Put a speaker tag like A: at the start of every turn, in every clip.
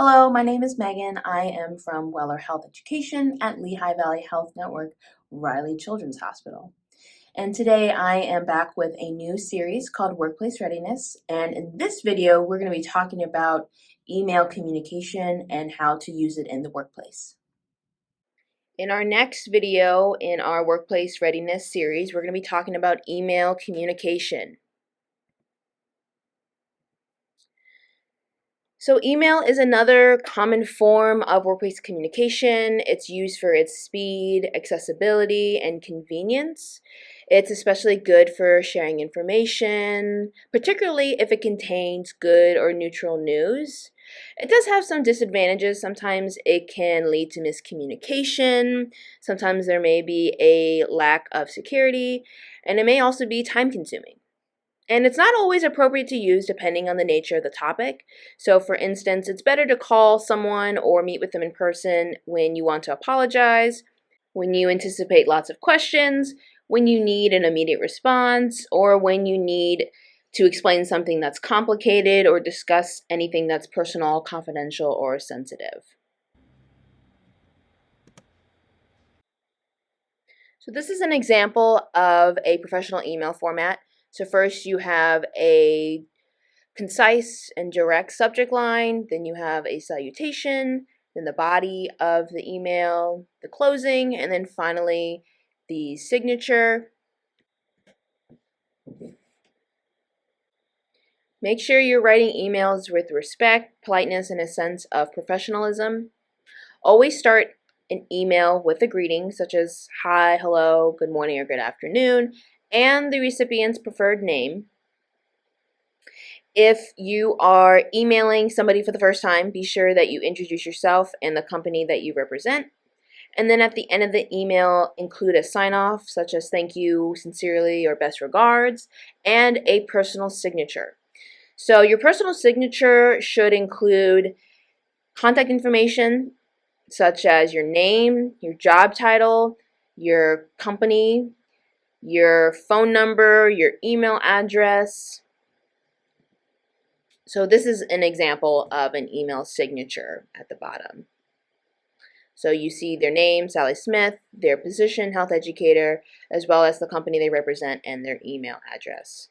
A: Hello, my name is Megan. I am from Weller Health Education at Lehigh Valley Health Network, Riley Children's Hospital. And today I am back with a new series called Workplace Readiness. And in this video, we're going to be talking about email communication and how to use it in the workplace. In our next video in our Workplace Readiness series, we're going to be talking about email communication. So email is another common form of workplace communication. It's used for its speed, accessibility, and convenience. It's especially good for sharing information, particularly if it contains good or neutral news. It does have some disadvantages. Sometimes it can lead to miscommunication. Sometimes there may be a lack of security, and it may also be time consuming. And it's not always appropriate to use depending on the nature of the topic. So for instance, it's better to call someone or meet with them in person when you want to apologize, when you anticipate lots of questions, when you need an immediate response, or when you need to explain something that's complicated or discuss anything that's personal, confidential, or sensitive. So this is an example of a professional email format. So first you have a concise and direct subject line, then you have a salutation, then the body of the email, the closing, and then finally the signature. Make sure you're writing emails with respect, politeness, and a sense of professionalism. Always start an email with a greeting such as hi, hello, good morning, or good afternoon, and the recipient's preferred name. If you are emailing somebody for the first time, be sure that you introduce yourself and the company that you represent. And then at the end of the email, include a sign-off such as thank you, sincerely, or best regards, and a personal signature. So your personal signature should include contact information such as your name, your job title, your company, your phone number, your email address. So this is an example of an email signature at the bottom. So you see their name, Sally Smith, their position, health educator, as well as the company they represent and their email address.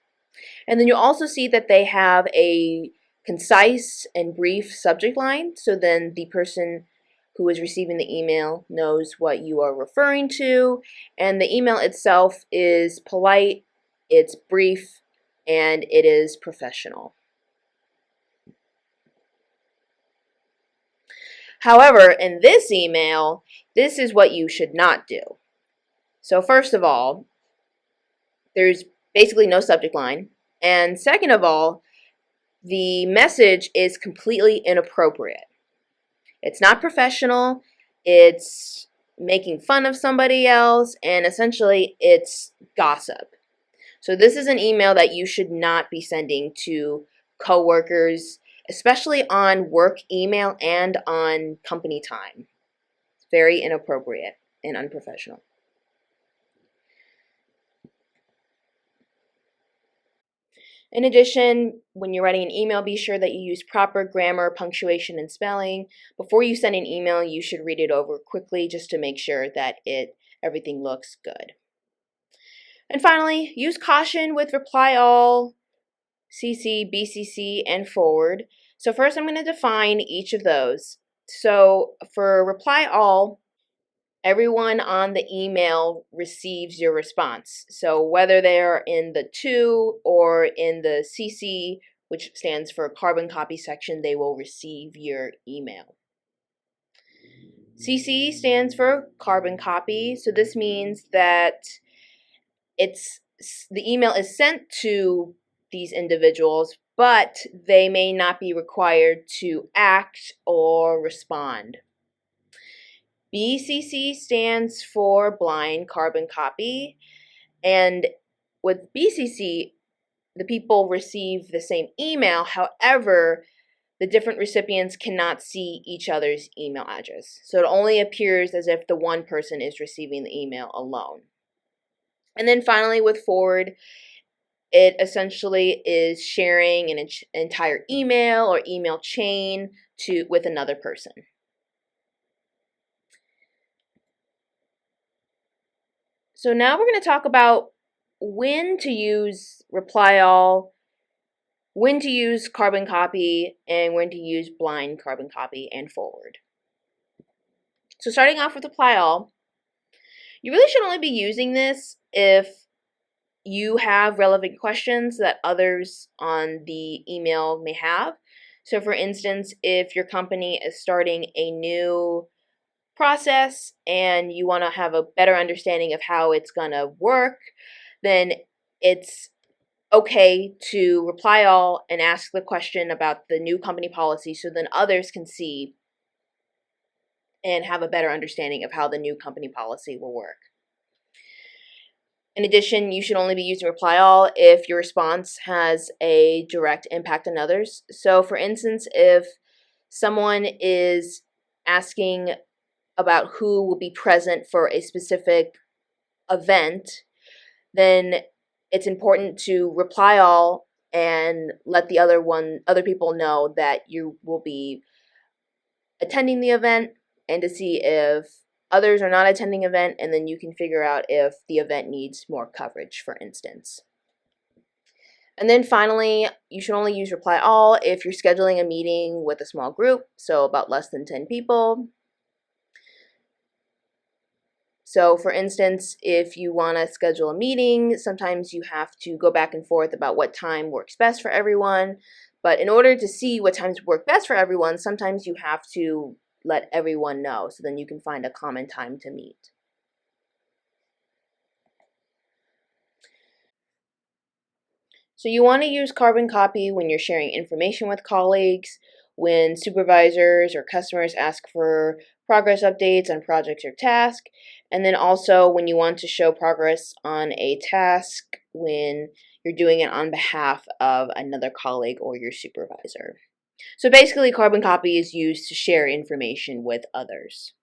A: And then you also see that they have a concise and brief subject line, so then the person who is receiving the email knows what you are referring to, and the email itself is polite, it's brief, and it is professional. However, in this email, this is what you should not do. So first of all, there's basically no subject line. And second of all, the message is completely inappropriate. It's not professional, it's making fun of somebody else, and essentially it's gossip. So this is an email that you should not be sending to coworkers, especially on work email and on company time. It's very inappropriate and unprofessional. In addition, when you're writing an email, be sure that you use proper grammar, punctuation, and spelling. Before you send an email, you should read it over quickly just to make sure that everything looks good. And finally, use caution with reply all, CC, BCC, and forward. So first I'm going to define each of those. So for reply all, everyone on the email receives your response. So whether they're in the to or in the CC, which stands for carbon copy section, they will receive your email. CC stands for carbon copy. So this means that the email is sent to these individuals, but they may not be required to act or respond. BCC stands for blind carbon copy, and with BCC, the people receive the same email. However, the different recipients cannot see each other's email address. So it only appears as if the one person is receiving the email alone. And then finally with forward, It essentially is sharing an entire email or email chain with another person. So now we're going to talk about when to use reply all, when to use carbon copy, and when to use blind carbon copy and forward. So starting off with reply all, you really should only be using this if you have relevant questions that others on the email may have. So for instance, if your company is starting a new process and you want to have a better understanding of how it's going to work, then it's okay to reply all and ask the question about the new company policy so then others can see and have a better understanding of how the new company policy will work. In addition, you should only be using reply all if your response has a direct impact on others. So for instance, if someone is asking about who will be present for a specific event, then it's important to reply all and let the other people know that you will be attending the event, and to see if others are not attending event, and then you can figure out if the event needs more coverage, for instance. And then finally, you should only use reply all if you're scheduling a meeting with a small group, so about less than 10 people. So for instance, if you want to schedule a meeting, sometimes you have to go back and forth about what time works best for everyone. But in order to see what times work best for everyone, sometimes you have to let everyone know, so then you can find a common time to meet. So you want to use carbon copy when you're sharing information with colleagues, when supervisors or customers ask for progress updates on projects or tasks, and then also when you want to show progress on a task when you're doing it on behalf of another colleague or your supervisor. So basically, carbon copy is used to share information with others,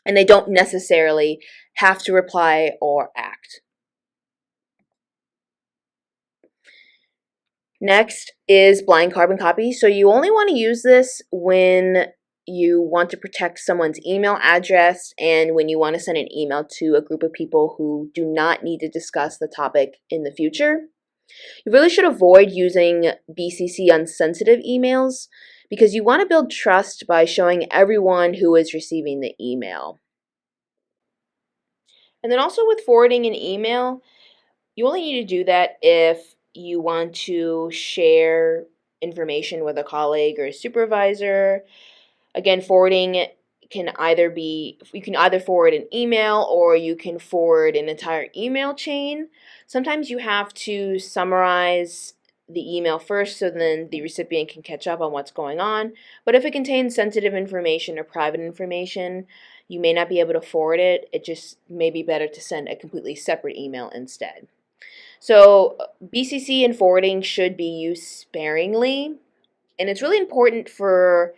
A: and they don't necessarily have to reply or act. Next is blind carbon copy. So you only want to use this when you want to protect someone's email address and when you want to send an email to a group of people who do not need to discuss the topic in the future. You really should avoid using BCC on sensitive emails because you want to build trust by showing everyone who is receiving the email. And then also with forwarding an email, you only need to do that if you want to share information with a colleague or a supervisor. Again, forwarding can either be, you can either forward an email or you can forward an entire email chain. Sometimes you have to summarize the email first so then the recipient can catch up on what's going on. But if it contains sensitive information or private information, you may not be able to forward it. It just may be better to send a completely separate email instead. So BCC and forwarding should be used sparingly, and it's really important for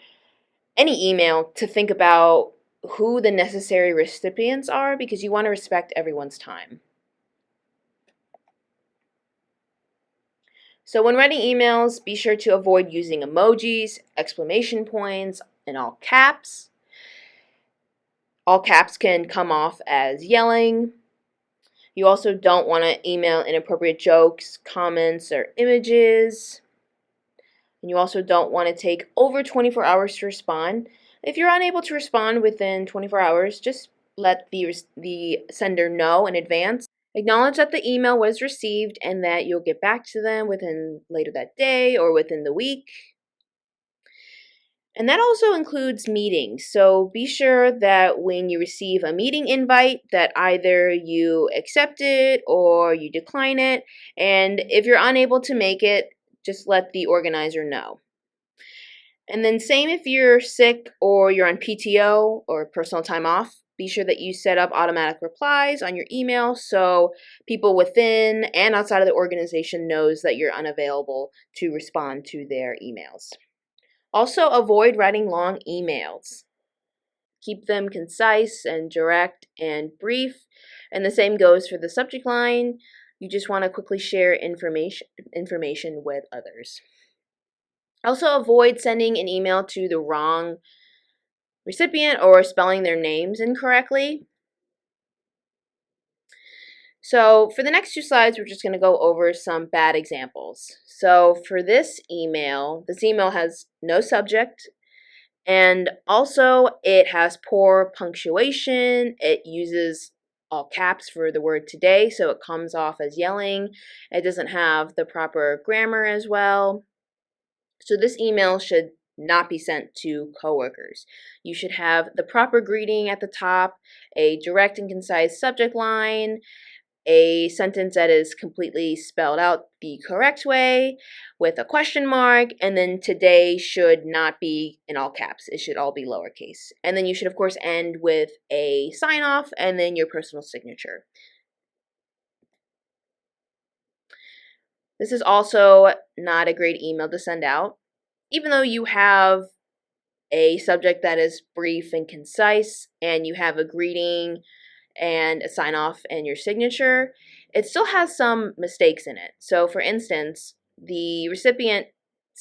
A: any email to think about who the necessary recipients are because you want to respect everyone's time. So when writing emails, be sure to avoid using emojis, exclamation points, and all caps. All caps can come off as yelling. You also don't want to email inappropriate jokes, comments, or images. And you also don't want to take over 24 hours to respond. If you're unable to respond within 24 hours, just let the sender know in advance. Acknowledge that the email was received and that you'll get back to them within later that day or within the week. And that also includes meetings. So be sure that when you receive a meeting invite that either you accept it or you decline it. And if you're unable to make it, just let the organizer know. And then same if you're sick or you're on PTO or personal time off, be sure that you set up automatic replies on your email so people within and outside of the organization knows that you're unavailable to respond to their emails. Also, avoid writing long emails. Keep them concise and direct and brief. And the same goes for the subject line. You just want to quickly share information with others. Also, avoid sending an email to the wrong recipient or spelling their names incorrectly. So for the next 2 slides, we're just going to go over some bad examples. So for this email has no subject, and also it has poor punctuation. It uses all caps for the word today, so it comes off as yelling. It doesn't have the proper grammar as well. So this email should not be sent to coworkers. You should have the proper greeting at the top, a direct and concise subject line, a sentence that is completely spelled out the correct way with a question mark, and then today should not be in all caps. It should all be lowercase. And then you should, of course, end with a sign off and then your personal signature. This is also not a great email to send out. Even though you have a subject that is brief and concise and you have a greeting and a sign off and your signature, it still has some mistakes in it. So for instance, the recipient's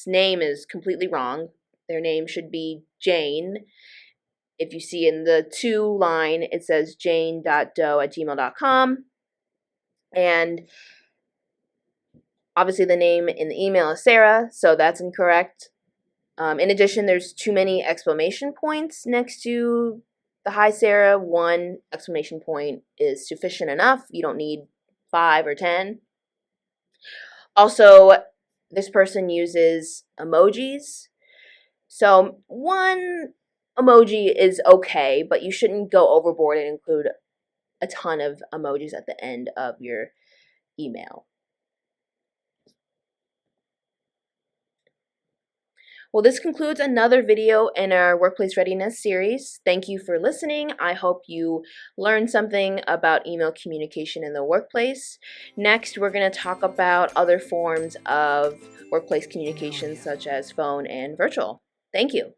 A: name is completely wrong. Their name should be Jane. If you see in the to line, it says jane.doe@gmail.com. And obviously the name in the email is Sarah, so that's incorrect. In addition, there's too many exclamation points next to the hi Sarah. 1 exclamation point is sufficient enough. You don't need 5 or 10. Also, this person uses emojis. So 1 emoji is okay, but you shouldn't go overboard and include a ton of emojis at the end of your email. Well, this concludes another video in our Workplace Readiness series. Thank you for listening. I hope you learned something about email communication in the workplace. Next, we're going to talk about other forms of workplace communication such as phone and virtual. Thank you.